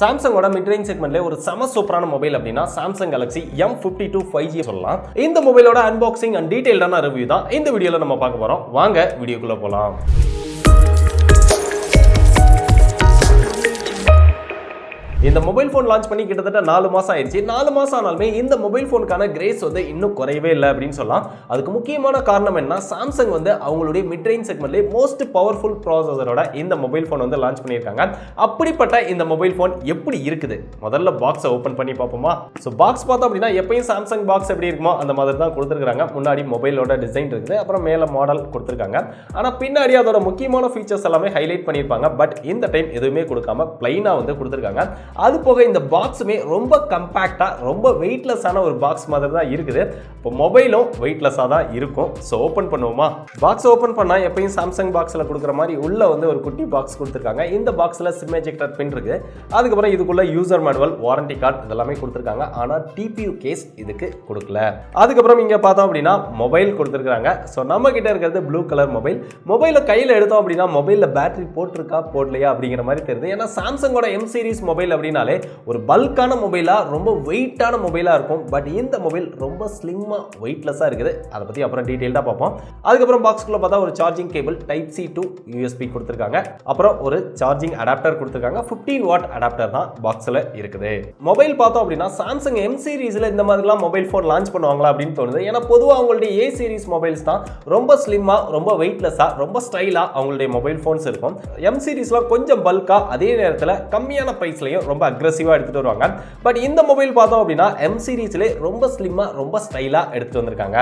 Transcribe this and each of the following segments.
சாம்சங்கோட mid range செக்மெண்ட்ல ஒரு சம சூப்பரான மொபைல் அப்படின்னா சாம்சங் கேலக்ஸி M52 5G சொல்லலாம். இந்த மொபைலோட அன்பாக்சிங் அண்ட் டீடைல்டான ரிவ்யூ தான் இந்த வீடியோல நம்ம பார்க்க போறோம். வாங்க வீடியோக்குள்ள போலாம். இந்த மொபைல் ஃபோன் லான்ச் பண்ணி கிட்டத்தட்ட 4 மாசம் ஆயிடுச்சு. 4 மாசம் ஆனாலுமே இந்த மொபைல் ஃபோனுக்கான கிரேஸ் வந்து இன்னும் குறையவே இல்லை அப்படின்னு சொல்லலாம். அதுக்கு முக்கியமான காரணம் என்ன, சாம்சங் வந்து அவங்களுடைய மிட் ரேஞ்ச் செக்மெண்ட்லேயே மோஸ்ட் பவர்ஃபுல் ப்ராசஸரோட இந்த மொபைல் ஃபோன் வந்து லான்ச் பண்ணியிருக்காங்க. அப்படிப்பட்ட இந்த மொபைல் ஃபோன் எப்படி இருக்குது, முதல்ல பாக்ஸை ஓப்பன் பண்ணி பார்ப்போமா. ஸோ பாக்ஸ் பார்த்தோம் அப்படின்னா எப்பயும் சாம்சங் பாக்ஸ் எப்படி இருக்குமோ அந்த மாதிரி தான் கொடுத்துருக்காங்க. முன்னாடி மொபைலோட டிசைன் இருக்குது, அப்புறம் மேலே மாடல் கொடுத்துருக்காங்க. ஆனால் பின்னாடி அதோட முக்கியமான ஃபீச்சர்ஸ் எல்லாமே ஹைலைட் பண்ணியிருப்பாங்க. பட் இந்த டைம் எதுவுமே கொடுக்காம பிளைனாக வந்து கொடுத்துருக்காங்க. அது போக இந்த பாக்ஸுமே ரொம்ப கம்பேக்டா, ரொம்ப வெயிட்லெஸ்ஸான ஒரு பாக்ஸ் மாதிரி தான் இருக்குது. இப்போ மொபைலும் வெயிட்லெஸ்ஸாக தான் இருக்கும். ஸோ ஓப்பன் பண்ணுவோமா. பாக்ஸ் ஓப்பன் பண்ணால் எப்பயும் சாம்சங் பாக்ஸில் கொடுக்குற மாதிரி உள்ள வந்து ஒரு குட்டி பாக்ஸ் கொடுத்துருக்காங்க. இந்த பாக்ஸில் சிம் எஜெக்டர் பின் இருக்கு. அதுக்கப்புறம் இதுக்குள்ள யூசர் மேனுவல், வாரண்டி கார்டு இதெல்லாமே கொடுத்துருக்காங்க. ஆனால் டிபியூ கேஸ் இதுக்கு கொடுக்கல. அதுக்கப்புறம் இங்கே பார்த்தோம் அப்படின்னா மொபைல் கொடுத்துருக்காங்க. ஸோ நம்ம கிட்ட இருக்கிறது ப்ளூ கலர் மொபைல். மொபைலை கையில் எடுத்தோம் அப்படின்னா மொபைலில் பேட்டரி போட்டிருக்கா போடலையா அப்படிங்கிற மாதிரி தெரியுது. ஏன்னா சாம்சங்கோட M சீரிஸ் மொபைல் அப்படின்னாலே ஒரு பல்கான மொபைலா, ரொம்ப வெயிட்டான மொபைலா இருக்கும். பட் இந்த மொபைல் ரொம்ப ஸ்லிம்மா வெயிட்லெஸ்ஸா இருக்குது. அதை பத்தி அப்புறம் டீடைல்டா பார்ப்போம். அதுக்கப்புறம் பாக்ஸ்க்குள்ள பார்த்தா ஒரு charging cable type C to USB கொடுத்திருக்காங்க. அப்புறம் ஒரு சார்ஜிங் அடாப்டர் கொடுத்திருக்காங்க. 15 வாட் அடாப்டர் தான் பாக்ஸ்ல இருக்குது. மொபைல் பார்த்தோம் அப்படின்னா சாம்சங் M சீரிஸ்ல இந்த மாதிரிலாம் மொபைல் ஃபோன் லான்ச் பண்ணுவாங்களா அப்படின்னு தோணுது. ஏன்னா பொதுவாக அவங்களுடைய A சீரிஸ் மொபைல்ஸ் தான் ரொம்ப ஸ்லிம்மா, ரொம்ப வெயிட்லெஸ்ஸா, ரொம்ப ஸ்டைலா அவங்களுடைய மொபைல் ஃபோன்ஸ் இருக்கும். M சீரிஸ்லாம் கொஞ்சம் பல்கா, அதே நேரத்தில் கம்மியான பிரைஸ்லயும் ரொம்ப அக்ரெசிவா எடுத்துட்டு வருவாங்க. பட் இந்த மொபைல் பார்த்தோம் அப்படின்னா M சீரிஸ்ல ரொம்ப ஸ்லிம்மா, ரொம்ப ஸ்டைலா எடுத்துட்டு வந்திருக்காங்க.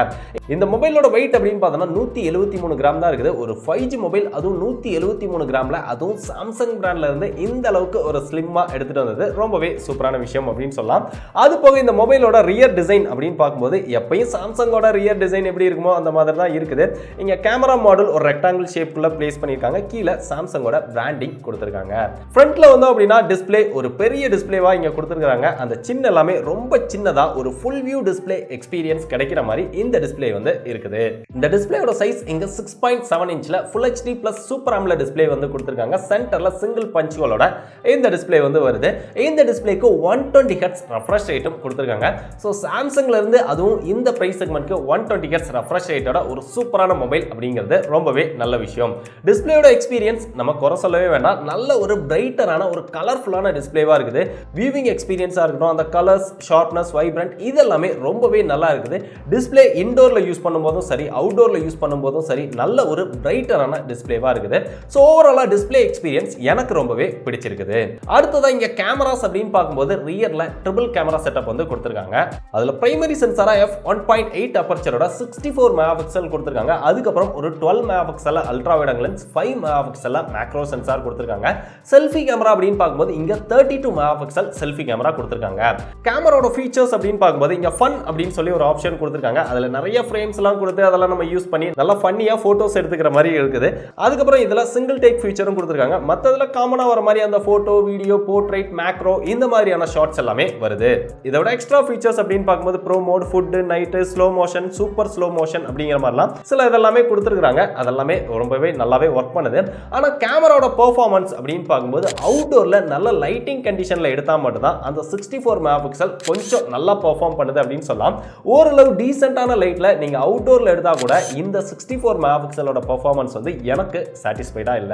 இந்த மொபைலோட வெயிட் அப்படின்னு பார்த்தோம்னா 173 கிராம் தான் இருக்குது. ஒரு 5G மொபைல், அதுவும் 173 கிராம்ல, அதுவும் சாம்சங் பிராண்ட்ல இருந்து இந்த அளவுக்கு ஒரு ஸ்லிம்மா எடுத்துட்டு வந்தது ரொம்பவே சூப்பரான விஷயம் அப்படின்னு சொல்லலாம். அது போக இந்த மொபைலோட ரியர் டிசைன் அப்படின்னு பார்க்கும்போது எப்பயும் சாம்சங்கோட ரியர் டிசைன் எப்படி இருக்குமோ அந்த மாதிரி தான் இருக்குது. இங்க கேமரா மாடல் ஒரு ரெக்டாங்கிள் ஷேப்ல பிளேஸ் பண்ணிருக்காங்க. கீழே சாம்சங்கோட பிராண்டிங் கொடுத்திருக்காங்க. ஃப்ரண்ட்ல வந்தோம் அப்படின்னா டிஸ்ப்ளே ஒரு பெரிய டிஸ்ப்ளேவா இங்க கொடுத்திருக்காங்க. அந்த சின்ன எல்லாமே ரொம்ப சின்னதா ஒரு ஃபுல் வியூ டிஸ்ப்ளே எக்ஸ்பீரியன்ஸ் கிடைக்கிற மாதிரி இந்த டிஸ்ப்ளே வந்து இருக்குது. இந்த டிஸ்ப்ளேயோட சைஸ் இங்க 6.7 இன்ச்ல Full HD Plus Super AMOLED display வந்து கொடுத்திருக்காங்க. சென்டர்ல சிங்கிள் பஞ்ச் ஹோலோட இந்த டிஸ்ப்ளே வந்து வருது. இந்த டிஸ்ப்ளேக்கு 120 Hz ரெஃப்ரெஷ் ரேட்டும் கொடுத்திருக்காங்க. சோ சாம்சங்ல இருந்து அதுவும் இந்த பிரைஸ் செக்மெண்ட்க்கு 120 Hz ரெஃப்ரெஷ் ரேட்டோட ஒரு சூப்பரான மொபைல் அப்படிங்கிறது ரொம்பவே நல்ல விஷயம். டிஸ்ப்ளேயோட எக்ஸ்பீரியன்ஸ் நம்ம குறை சொல்லவே வேண்டாம். நல்ல ஒரு பிரைட்டரான ஒரு கலர்ஃபுல்லான டிஸ்ப்ளேவா இருக்குது. வியூவிங் எக்ஸ்பீரியன்ஸா இருக்கட்டும், அந்த கலர்ஸ், ஷார்ப்னஸ், வைப்ரண்ட் இதெல்லாமே ரொம்பவே நல்லா இருக்குது. டிஸ்ப்ளே இன்டோர்ல யூஸ் பண்ணும்போதும் சரி, அவுட்டோர்ல யூஸ் பண்ணும்போதும் சரி, நல்ல ஒரு பிரைட்டரான டிஸ்ப்ளேவா இருக்குது. ஸோ ஓவராலா டிஸ்ப்ளே எக்ஸ்பீரியன்ஸ் எனக்கு ரொம்பவே பிடிச்சிருக்குது. அடுத்ததான் இங்க கேமராஸ் அப்படின்னு பார்க்கும்போது ரியர்ல ட்ரிபிள் கேமரா செட்டப் வந்து கொடுத்திருக்காங்க. அதுல பிரைமரி சென்சாரா f1.8 அப்பர்ச்சரோட 64 மெகாபிக்சல் கொடுத்திருக்காங்க. அதுக்கப்புறம் ஒரு 12 megapixel ultra wide angle lens, 5 megapixel macro sensor கொடுத்திருக்காங்க. செல்ஃபி கேமரா அப்படின்னு பார்க்கும்போது இங்க 32 மெகாபிக்சல் செல்ஃபி கேமரா கொடுத்திருக்காங்க. கேமராவோட ஃபீச்சர்ஸ் அப்படின்னு பார்க்கும்போது இங்க ஃபன் அப்படின்னு சொல்லி ஒரு ஆப்ஷன் கொடுத்திருக்காங்க. அதுல நிறைய ஃப்ரேம்ஸ் எல்லாம் கொடுத்து அதெல்லாம் நம்ம யூஸ் பண்ணி நல்லா ஃபன்னியா போட்டோஸ் எடுத்துக்கிற மாதிரி இருக்குது. அதுக்கப்புறம் இதுல சிங்கிள் டேக் ஃபீச்சரும் கொடுத்திருக்காங்க. மத்ததுல காமனா வர மாதிரி அந்த போட்டோ, வீடியோ, போர்ட்ரைட், மேக்ரோ இந்த மாதிரியான ஷாட்ஸ் எல்லாமே வருது. இதோட எக்ஸ்ட்ரா ஃபீச்சர்ஸ் அப்படின்னு பார்க்கும்போது pro mode, food, night, slow motion, super slow motion அப்படிங்கிற மாதிரிலாம் சில இதெல்லாமே கொடுத்திருக்காங்க. அதெல்லாமே ரொம்பவே நல்லாவே ஒர்க் பண்ணுது. ஆனா கேமராவோட பெர்ஃபார்மன்ஸ் அப்படின்னு பார்க்கும்போது அவுட்டோர்ல நல்ல லைட்டிங் கண்டிஷன்ல எடுத்தா மட்டும் தான் அந்த 64 மெகாபிக்சல் கொஞ்சம் நல்லா பெர்ஃபார்ம் பண்ணுது அப்படின்னு சொல்லலாம். ஓரளவு டீசென்ட்டான லைட்ல நீங்க அவுட்டோர்ல எடுத்தா கூட இந்த 64 மெகாபிக்சலோட பெர்ஃபார்மன்ஸ் வந்து எனக்கு சாட்டிஸ்ஃபைடா இல்ல.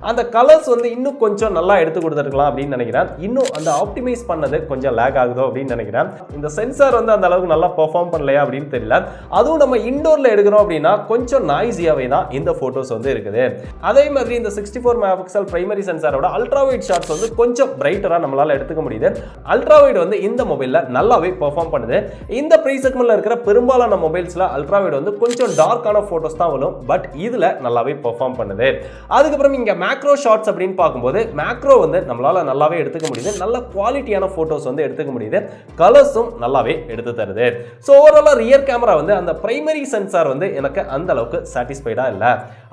அந்த கலர்ஸ் வந்து இன்னும் கொஞ்சம் நல்லா எடுத்து கொடுத்துருக்கலாம் அப்படின்னு நினைக்கிறேன். இன்னும் அந்த ஆப்டிமைஸ் பண்ணது கொஞ்சம் லேக் ஆகுதோ அப்படின்னு நினைக்கிறேன். இந்த சென்சார் வந்து அந்த அளவுக்கு நல்லா பெர்ஃபார்ம் பண்ணலையா அப்படின்னு தெரியல. அதுவும் நம்ம இன்டோர்ல எடுக்கிறோம் அப்படின்னா கொஞ்சம் நாய்ஸியாவே தான் இந்த போட்டோஸ் வந்து இருக்குது. அதே மாதிரி இந்த 64 மெகாபிக்சல் பிரைமரி சென்சாரோட அல்ட்ரா வைட் ஷாட்ஸ் வந்து கொஞ்சம் பிரைட்டரா நம்மளால எடுத்துக்க முடியுது. அல்ட்ரா வைட் வந்து இந்த மொபைல்ல நல்லாவே பெர்ஃபார்ம் பண்ணுது. இந்த பிரைஸ் செக்மெண்ட்ல இருக்கிற பெரும்பாலான மொபைல்ஸ்ல அல்ட்ரா வைட் வந்து கொஞ்சம் டார்க்கான போட்டோஸ் தான் வரும். பட் இதுல நல்லாவே பெர்ஃபார்ம் பண்ணுது. அதுக்கப்புறம் இங்க மேக்ரோ ஷாட்ஸ் அப்படின்னு பார்க்கும்போது மேக்ரோ வந்து நம்மளால நல்லாவே எடுத்துக்க முடியுது. நல்ல குவாலிட்டியான போட்டோஸ் வந்து எடுத்துக்க முடியுது. கலர்ஸும் நல்லாவே எடுத்து தருது. ஸோ ஓவராலா ரியர் கேமரா வந்து அந்த பிரைமரி சென்சார் வந்து எனக்கு அந்த அளவுக்கு சாட்டிஸ்ஃபைடா இல்ல.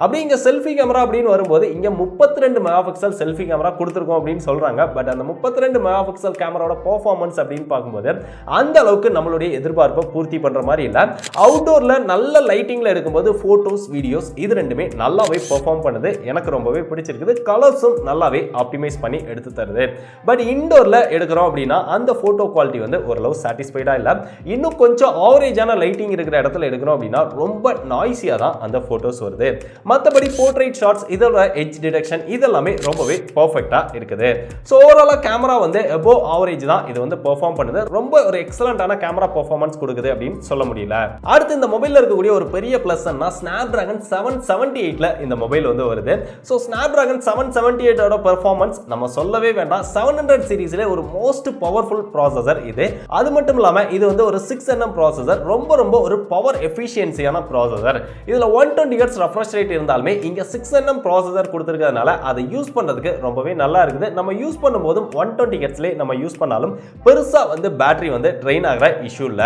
அப்படி இங்க செல்ஃபி கேமரா அப்படின்னு வரும்போது இங்க 32 மெகாபிக்சல் செல்ஃபி கேமரா கொடுத்துருக்கோம் அப்படின்னு சொல்றாங்க. பட் அந்த அந்த 32 மெகா பிக்சல் கேமராவோட பெர்ஃபார்மன்ஸ் அப்படின்னு பார்க்கும்போது அந்த அளவுக்கு நம்மளுடைய எதிர்பார்ப்பை பூர்த்தி பண்ற மாதிரி இல்ல. அவுட்டோர்ல நல்ல லைட்டிங்ல எடுக்கும்போது போட்டோஸ் வீடியோஸ் இது ரெண்டுமே நல்லாவே பெர்ஃபார்ம் பண்ணுது. எனக்கு ரொம்பவே பிடிச்சிருக்குது. கலர்ஸும் நல்லாவே ஆப்டிமைஸ் பண்ணி எடுத்து தருது. பட் இன்டோர்ல எடுக்கிறோம் அப்படின்னா அந்த போட்டோ குவாலிட்டி வந்து ஓரளவு சாட்டிஸ்ஃபைடா இல்ல. இன்னும் கொஞ்சம் ஆவரேஜான லைட்டிங் இருக்கிற இடத்துல எடுக்கிறோம் அப்படின்னா ரொம்ப நாய்ஸியா தான் அந்த போட்டோஸ் வருது. மற்றபடி போர்ட்ரைட் ஷாட்ஸ் இதோட எட்ஜ் டிடெக்ஷன் இதெல்லாமே ரொம்பவே பெர்ஃபெக்ட்டா இருக்குது. ஸோ ஓவராலா கேமரா வந்து அபோவ் ஆவரேஜ் தான் இது வந்து பெர்ஃபார்ம் பண்ணுது. ரொம்ப ஒரு எக்ஸலண்டான கேமரா பெர்ஃபார்மன்ஸ் கொடுக்குது அப்படின்னு சொல்ல முடியல. அடுத்து இந்த மொபைல்ல இருக்கக்கூடிய ஒரு பெரிய பிளஸ் என்ன, ஸ்னாப்டிராகன் 778ல இந்த மொபைல் வந்து வருது. ஸோ ஸ்னாப்டிராகன் 778ஓட பெர்ஃபார்மன்ஸ் நம்ம சொல்லவே வேண்டாம். 700 சீரிஸ்ல ஒரு மோஸ்ட் பவர்ஃபுல் ப்ராசஸர் இது. அது மட்டும் இல்லாம இது வந்து ஒரு 6nm ப்ராசஸர். ரொம்ப ஒரு பவர் எஃபிஷியன்சியான ப்ராசஸர். இதுல 120 Hz ரெஃப்ரெஷ் ரேட் இருந்தாலுமே இங்க 6nm ப்ராசஸர் கொடுத்திருக்கிறதுனால அதை யூஸ் பண்றதுக்கு ரொம்பவே நல்லா இருக்குது. நம்ம யூஸ் பண்ணும்போதும் 120 Hzல நம்ம யூஸ் பண்ணாலும் பெருசா வந்து பேட்டரி வந்து ட்ரெயின் ஆகிற இஷ்யூ இல்ல.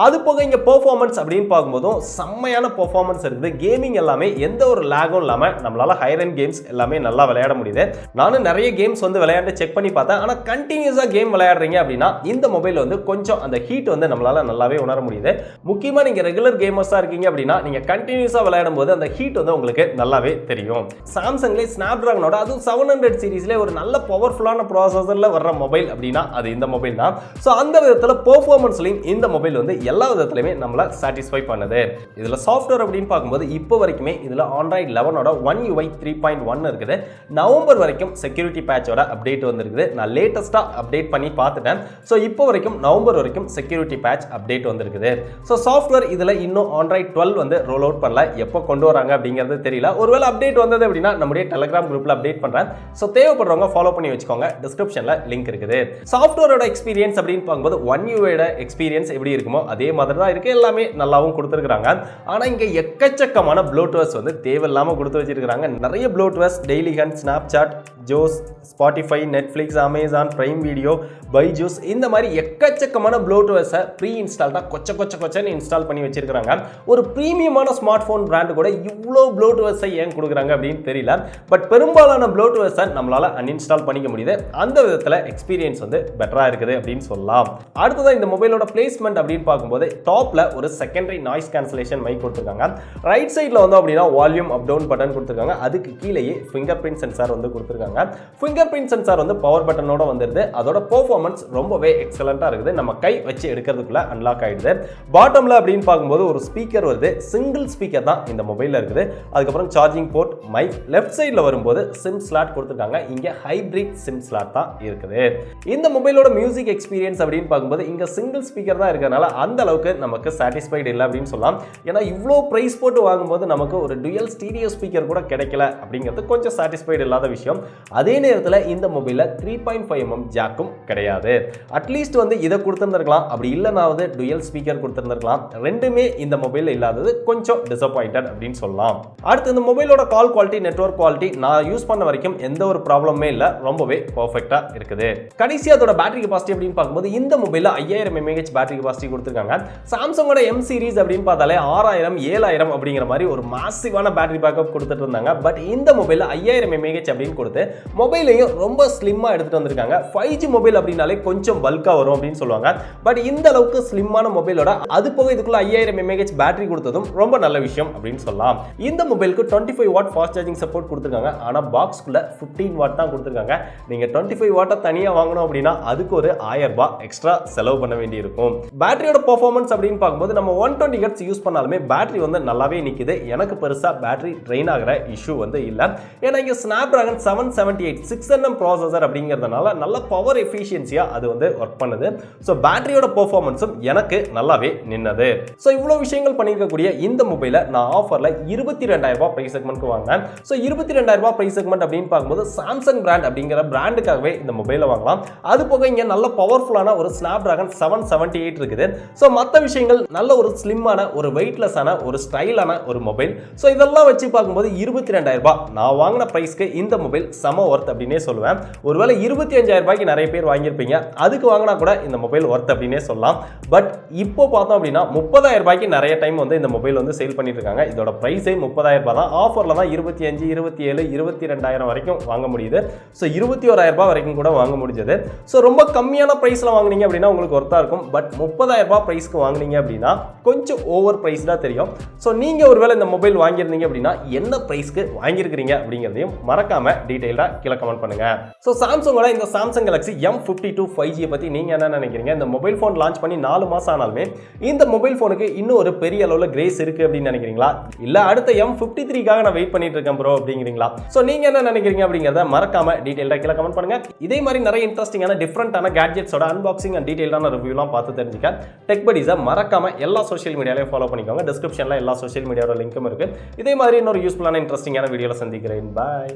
அது போக இங்க பெர்ஃபார்மன்ஸ் அப்படின்னு பார்க்கும்போதும் செம்மையான பெர்ஃபார்மன்ஸ் இருக்குது. கேமிங் எல்லாமே எந்த ஒரு லாகும் இல்லாம நம்மளால ஹையர் எண்ட் கேம்ஸ் எல்லாமே நல்லா விளையாட முடியுது. நானும் நிறைய கேம்ஸ் வந்து விளையாண்டு செக் பண்ணி பார்த்தேன். ஆனா கண்டினியூஸா கேம் விளையாடுறீங்க அப்படின்னா இந்த மொபைல் வந்து கொஞ்சம் அந்த ஹீட் வந்து நம்மளால நல்லாவே உணர முடியுது. முக்கியமா நீங்க ரெகுலர் கேமர்ஸா இருக்கீங்க அப்படின்னா நீங்க கண்டினியூஸா விளையாடும் போது அந்த ஹீட் வந்து உங்களுக்கு நல்லாவே தெரியும். சாம்சங்ல ஸ்னாப்டிராகனோட அதுவும் 700 சீரிஸ்ல ஒரு நல்ல பவர்ஃபுல்லான ப்ராசஸர்ல வர்ற மொபைல் அப்படின்னா அது இந்த மொபைல் தான். ஸோ அந்த விதத்தில் பெர்ஃபார்மன்ஸ்லையும் இந்த மொபைல் வந்து எல்லா விதத்திலுமே நம்மளை சாட்டிஸ்ஃபை பண்ணுது. இதுல சாஃப்ட்வேர் அப்படின்னு பார்க்கும்போது இப்போ வரைக்குமே இதுல Android 11ஓட One UI 3.1 இருக்குது. நவம்பர் வரைக்கும் செக்யூரிட்டி பேட்சோட அப்டேட் வந்திருக்குது. நான் லேட்டஸ்டா அப்டேட் பண்ணி பார்த்துட்டேன். ஸோ இப்போ வரைக்கும் நவம்பர் வரைக்கும் செக்யூரிட்டி பேட்ச் அப்டேட் வந்திருக்குது. ஸோ சாஃப்ட்வேர் இதுல இன்னும் Android 12 வந்து ரோல் அவுட் பண்ணல. எப்போ கொண்டு வராங்க அப்படிங்கிறது தெரியல. ஒருவேளை அப்டேட் வந்தது அப்படின்னா நம்முடைய டெலிகிராம் குரூப்ல அப்டேட் பண்றேன். ஸோ தேவைப்படுறவங்க ஃபாலோ பண்ணி வச்சுக்கோங்க. டிஸ்கிரிப்ஷன்ல லிங்க் இருக்குது. சாஃப்ட்வேரோட எக்ஸ்பீரியன்ஸ் அப்படின்னு பார்க்கும்போது One UIயோட எக்ஸ்பீரியன்ஸ் எப்படி இருக்குமோ அதே மாதிரி தான் இருக்கு. எல்லாமே நல்லாவும் கொடுத்துருக்காங்க. ஆனா இங்க எக்கச்சக்கமான ப்ளோட்வேர்ஸ் வந்து தேவையில்லாம கொடுத்து வச்சிருக்காங்க. நிறைய bloatwares Dailyhunt, Snapchat, Josh, Spotify, Netflix, Amazon Prime Video, Byju's இந்த மாதிரி எக்கச்சக்கமான ப்ளோட்வேர்ஸை ப்ரீ இன்ஸ்டால்டா கொச்சன்னு இன்ஸ்டால் பண்ணி வச்சிருக்காங்க. ஒரு பிரீமியமான ஸ்மார்ட் போன் பிராண்ட் கூட இவ்வளோ ப்ளோட்வேர்ஸை ஏன் கொடுக்குறாங்க அப்படின்னு தெரியல. பட் பெரும்பாலான ப்ளோட்வேர்ஸை நம்மளால அன்இன்ஸ்டால் பண்ணிக்க முடியுது. அந்த விதத்தில் எக்ஸ்பீரியன்ஸ் வந்து பெட்டரா இருக்குது அப்படின்னு சொல்லலாம். அடுத்ததான் இந்த மொபைலோட பிளேஸ்மெண்ட் அப்படின்னு பார்க்கும்போது டாப்ல ஒரு செகண்டரி நாய்ஸ் கேன்சலேஷன் மைக் கொடுத்துருக்காங்க. ரைட் சைடில் வந்து அப்படின்னா வால்யூம் அப் டவுன் பட்டன் கொடுத்துருக்காங்க. அதுக்கு கீழேயே ஃபிங்கர் பிரிண்ட் சென்சார் வந்து கொடுத்துருக்காங்க. ஃபிங்கர் பிரிண்ட் சென்சார் வந்து பவர் பட்டனோட வந்துருது. அதோட பெர்ஃபார்மன்ஸ் ரொம்பவே எக்ஸலண்டா இருக்குது. நம்ம கை வச்சு எடுக்கிறதுக்குள்ள அன்லாக் ஆயிடுது. பாட்டம்ல அப்படின்னு பார்க்கும்போது ஒரு ஸ்பீக்கர் வருது. சிங்கிள் ஸ்பீக்கர் தான் இந்த மொபைல்ல இருக்குது. அதுக்கப்புறம் சார்ஜிங் போர்ட், மைக். லெஃப்ட் சைடில் வரும்போது சிம் ஸ்லாட் கொடுத்துருக்காங்க. இங்க ஹைபிரிட் சிம் ஸ்லாட் தான் இருக்குது. இந்த மொபைலோட மியூசிக் எக்ஸ்பீரியன்ஸ் அப்படின்னு பார்க்கும்போது இங்க சிங்கிள் ஸ்பீக்கர் தான் இருக்கிறதுனால அந்த அளவுக்கு நமக்கு சாட்டிஸ்ஃபைடு இல்லை அப்படின்னு சொல்லலாம். ஏன்னா இவ்வளோ பிரைஸ் போட்டு வாங்கும்போது நமக்கு ஒரு டுயல் ஸ்டீரியோ ஸ்பீக்கர் கூட கிடைக்கல அப்படிங்கிறது கொஞ்சம் சாட்டிஸ்ஃபைடு இல்லாத விஷயம். அதே நேரத்தில் இந்த மொபைலில் 3.5mm ஜாக்கும் கிடையாது. அட்லீஸ்ட் வந்து இதை கொடுத்துருந்துருக்கலாம். அப்படி இல்லைனாவது டுயல் ஸ்பீக்கர் கொடுத்துருந்துருக்கலாம். ரெண்டுமே இந்த மொபைலில் இல்லாதது கொஞ்சம் டிசப்பாயிண்டட் அப்படின்னு சொல்லலாம். அடுத்து இந்த மொபைலோட கால் குவாலிட்டி, நெட்வொர்க் குவாலிட்டி நான் யூஸ் பண்ண வரைக்கும் எந்த ஒரு ப்ராப்ளமே இல்லை. ரொம்பவே பர்ஃபெக்டா இருக்குது. கடைசி அதோட பேட்டரி கெபாசிட்டி அப்படின்னு பார்க்கும்போது இந்த மொபைலில் 5000 mAh பேட்டரி கெபாசிட்டி கொடுத்துருக்காங்க. சாம்சங்கோட M சீரிஸ் அப்படின்னு பார்த்தாலே 6000 7000 அப்படிங்கிற மாதிரி ஒரு மாசிவான பேட்டரி பேக்கப் கொடுத்துட்டு இருந்தாங்க. பட் இந்த மொபைலில் 5000 mAh அப்படின்னு கொடுத்து மொபைலையும் ரொம்ப ஸ்லிம்மா எடுத்துட்டு வந்திருக்காங்க. 5G மொபைல் அப்படின்னாலே கொஞ்சம் பல்கா வரும் அப்படின்னு சொல்லுவாங்க. பட் இந்த அளவுக்கு ஸ்லிம்மான மொபைலோட அது போக இதுக்குள்ள 5000 mAh பேட்டரி கொடுத்ததும் ரொம்ப நல்ல விஷயம் அப்படின்னு சொல்லலாம். இந்த மொபைலுக்கு 25 வாட் ஃபாஸ்ட் சார்ஜிங் சப்போர்ட் கொடுத்துருக்காங்க. ஆனால் பாக்ஸ்க்குள்ள 15 வாட் தான் கொடுத்துருக்காங்க. நீங்க 25 வாட்டை தனியாக வாங்கணும் அப்படின்னா அதுக்கு ஒரு 1000 ரூபாய் எக்ஸ்ட்ரா செலவு பண்ண வேண்டி இருக்கும். பேட்டரியோட பெர்ஃபார்மன்ஸ் அப்படின்னு பார்க்கும்போது நம்ம 120 Hz யூஸ் பண்ணாலுமே பேட்டரி வந்து நல்லாவே நிக்குது. எனக்கு பெருசா பேட்டரி ட்ரெயின் ஆகிற இஷ்யூ வந்து இல்லை. ஏன்னா இங்க ஸ்னாப்டிராகன் 778 6nm ப்ராசஸர் அப்படிங்கிறதுனால நல்ல பவர் எஃபிஷியன்சியா அது வந்து ஒர்க் பண்ணுது. ஸோ பேட்டரியோட பெர்ஃபார்மன்ஸும் எனக்கு நல்லாவே நின்னது. ஸோ இவ்வளோ விஷயங்கள் பண்ணியிருக்கக்கூடிய இந்த மொபைலை நான் ஆஃபர்ல 22,000 ரூபாய் பிரைஸ் செக்மெண்ட்க்கு வாங்கினேன். ஸோ 22,000 ரூபாய் பிரைஸ் செக்மெண்ட் அப்படின்னு பார்க்கும்போது சாம்சங் பிராண்ட் அப்படிங்கிற பிராண்டுக்காகவே இந்த மொபைலை வாங்கலாம். அது போக இங்க நல்ல பவர்ஃபுல்லான ஒரு ஸ்னாப்டிராகன் 778 இருக்குது. ஸோ மற்ற விஷயங்கள் நல்ல ஒரு ஸ்லிம்மான ஒரு வெயிட்லெஸ்ஸான ஒரு ஸ்டைலான ஒரு மொபைல். ஸோ இதெல்லாம் வச்சு பார்க்கும்போது 22,000 ரூபாய் நான் வாங்கின பிரைஸ்க்கு இந்த மொபைல் செம ஒர்த் அப்படின்னே சொல்லுவேன். ஒருவேளை 25,000 ரூபாய்க்கு நிறைய பேர் வாங்கியிருப்பீங்க. அதுக்கு வாங்கினா கூட இந்த மொபைல் ஒர்த் அப்படின்னே சொல்லலாம். பட் இப்போ பார்த்தோம் அப்படின்னா 30,000 ரூபாய்க்கு நிறைய டைம் வந்து இந்த மொபைல் வந்து சேல் பண்ணிட்டு இருக்காங்க. இதோட பிரைஸே 30,000 ரூபாய் தான். ஆஃபரில் தான் 25, 27, 22,000 வரைக்கும் வாங்க முடியுது. ஸோ 21,000 ரூபாய் வரைக்கும் கூட வாங்க முடிஞ்சது. ஸோ ரொம்ப கம்மியான ப்ரைஸில் வாங்கினீங்க அப்படின்னா உங்களுக்கு ஒர்த்தாக இருக்கும். பட் 30,000 ரூபாய் ப்ரைஸ்க்கு வாங்கினீங்க அப்படின்னா கொஞ்சம் ஓவர் ப்ரைஸ்டாக தெரியும். ஸோ நீங்கள் ஒருவேளை இந்த மொபைல் வாங்கியிருந்தீங்க அப்படின்னா என்ன ப்ரைஸ்க்கு வாங்கியிருக்கிறீங்க அப்படிங்கிறதையும் மறக்காம டீட்டெயிலாக கீழே கமெண்ட் பண்ணுங்க. ஸோ சாம்சங்கோட இந்த சாம்சங் கேலக்ஸி M52 5G பற்றி நீங்கள் என்ன நினைக்கிறீங்க? இந்த மொபைல் ஃபோன் லான்ச் பண்ணி 4 மாதம் ஆனாலுமே இந்த மொபைல் ஃபோனுக்கு இன்னும் ஒரு பெரிய அளவில் கிரேஸ் இருக்குது அப்படின்னு நினைக்கிறீங்களா? இல்லை அடுத்த M53க்காக நான் வெயிட் பண்ணிட்டு இருக்கேன் ப்ரோ அப்படிங்கிறீங்களா? ஸோ நீங்கள் என்ன நினைக்கிறீங்க அப்படிங்கிறத மறக்காம டீட்டெயிலாக கீழே கமெண்ட் பண்ணுங்க. இதே மாதிரி நிறைய இன்ட்ரெஸ்டிங்கான டிஃப்ரெண்டான கேட்ஜெட்ஸோட அன்பாக்சிங் அண்ட் டீட்டெயிலான ரிவ்யூலாம் பார்த்து தெரிஞ்சுக்க டெக் படிஸை மறக்காம எல்லா சோஷியல் மீடியாலையும் ஃபாலோ பண்ணிக்கோங்க. டிஸ்கிரிப்ஷனில் எல்லா சோஷியல் மீடியாவோட லிங்க்கும் இருக்குது. இதே மாதிரி இன்னொரு யூஸ்ஃபுல்லான இன்ட்ரெஸ்டிங்கான வீடியோவில் சந்திக்கிறேன். பாய்.